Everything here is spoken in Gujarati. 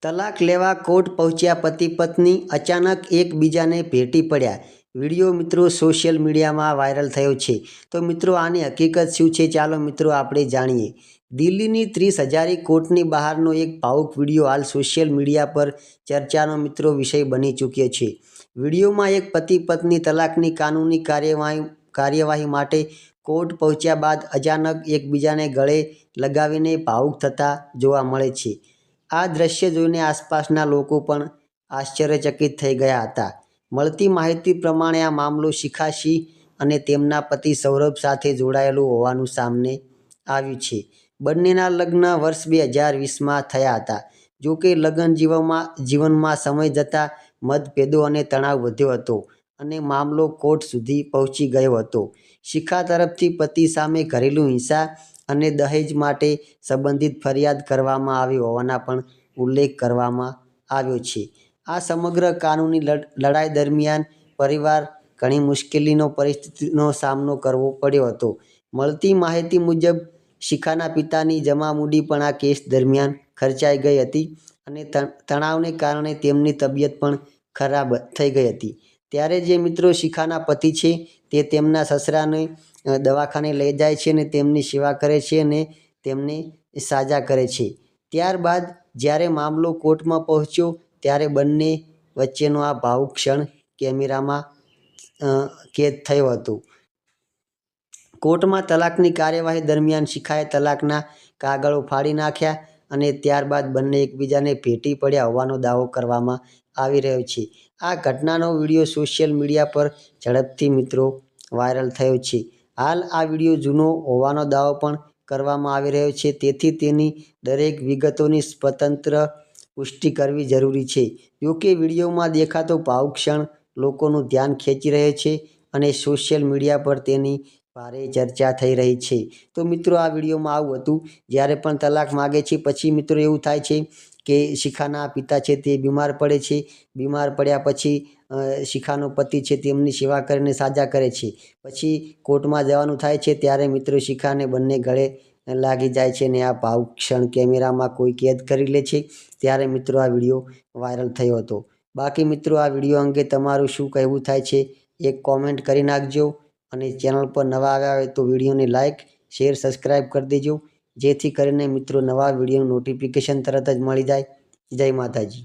તલાક લેવા કોર્ટ પહોંચ્યા પતિ પત્ની અચાનક એકબીજાને ભેટી પડ્યા. વિડીયો મિત્રો સોશિયલ મીડિયામાં વાયરલ થયો છે. તો મિત્રો આની હકીકત શું છે, ચાલો મિત્રો આપણે જાણીએ. દિલ્હીની 30 હજારી કોર્ટની બહારનો એક ભાવુક વિડીયો હાલ સોશિયલ મીડિયા પર ચર્ચાનો મિત્રો વિષય બની ચૂક્યો છે. વિડીયોમાં એક પતિ પત્ની તલાકની કાનૂની કાર્યવાહી માટે કોર્ટ પહોંચ્યા બાદ અચાનક એકબીજાને ગળે લગાવીને ભાવુક થતા જોવા મળે છે. આ દ્રશ્ય જોઈને આસપાસના લોકો પણ આશ્ચર્યચકિત થઈ ગયા હતા. મળતી માહિતી પ્રમાણે આ મામલો શિખા સિંહ અને તેમના પતિ સૌરભ સાથે જોડાયેલું હોવાનું સામે આવ્યું છે. બંનેના લગ્ન વર્ષ 2020માં થયા હતા. જોકે લગ્ન જીવનમાં સમય જતાં મતભેદો અને તણાવ વધ્યો હતો અને મામલો કોર્ટ સુધી પહોંચી ગયો હતો. શિખા તરફથી પતિ સામે ઘરેલું હિંસા અને દહેજ માટે સંબંધિત ફરિયાદ કરવામાં આવી હોવાના પણ ઉલ્લેખ કરવામાં આવ્યો છે. આ સમગ્ર કાનૂની લડાઈ દરમિયાન પરિવાર ઘણી મુશ્કેલીનો પરિસ્થિતિનો સામનો કરવો પડ્યો હતો. મળતી માહિતી મુજબ શિખાના પિતાની જમા મૂડી પણ આ કેસ દરમિયાન ખર્ચાઈ ગઈ હતી અને તણાવને કારણે તેમની તબિયત પણ ખરાબ થઈ ગઈ હતી. ત્યારે જે મિત્રો શિખાના પતિ છે તે તેમના સસરાને દવાખાને લઈ જાય છે અને તેમની સેવા કરે છે અને તેમને સાજા કરે છે. ત્યારબાદ જ્યારે મામલો કોર્ટમાં પહોંચ્યો ત્યારે બંને વચ્ચેનો આ ભાવુક ક્ષણ કેમેરામાં કેદ થયો હતો. કોર્ટમાં તલાકની કાર્યવાહી દરમિયાન શિખાએ તલાકના કાગળો ફાડી નાખ્યા અને ત્યારબાદ બંને એકબીજાને ભેટી પડ્યા હોવાનો દાવો કરવામાં આવી રહ્યો છે. આ ઘટનાનો વિડીયો સોશિયલ મીડિયા પર ઝડપથી મિત્રો વાયરલ થયો છે. હાલ આ વિડીયો જૂનો હોવાનો દાવો પણ કરવામાં આવી રહ્યો છે, તેથી તેની દરેક વિગતોની સ્વતંત્ર પુષ્ટિ કરવી જરૂરી છે. જોકે વિડીયોમાં દેખાતો ભાવુક ક્ષણ લોકોનું ધ્યાન ખેંચી રહ્યો છે અને સોશિયલ મીડિયા પર તેની ભારે ચર્ચા થઈ રહી છે. તો મિત્રો આ વિડીયોમાં આવું હતું. જ્યારે પણ તલાક માગે છે પછી મિત્રો એવું થાય છે કે શિખાના પિતા છે તે બીમાર પડે છે. બીમાર પડ્યા પછી શિખાનો પતિ છે તેમની સેવા કરીને સાજા કરે છે. પછી કોર્ટમાં જવાનું થાય છે ત્યારે મિત્રો શિખાને બંને ગળે લાગી જાય છે અને આ ભાવુક ક્ષણ કેમેરામાં કોઈ કેદ કરી લે છે. ત્યારે મિત્રો આ વિડીયો વાયરલ થયો હતો. બાકી મિત્રો આ વિડીયો અંગે તમારું શું કહેવું થાય છે એક કોમેન્ટ કરી નાખજો અને ચેનલ પર નવા આવ્યા હોય તો વિડીયોને લાઇક, શેર, સબસ્ક્રાઈબ કરી દેજો, જેથી કરીને મિત્રો નવા વિડીયોનું નોટિફિકેશન તરત જ મળી જાય. જય માતાજી.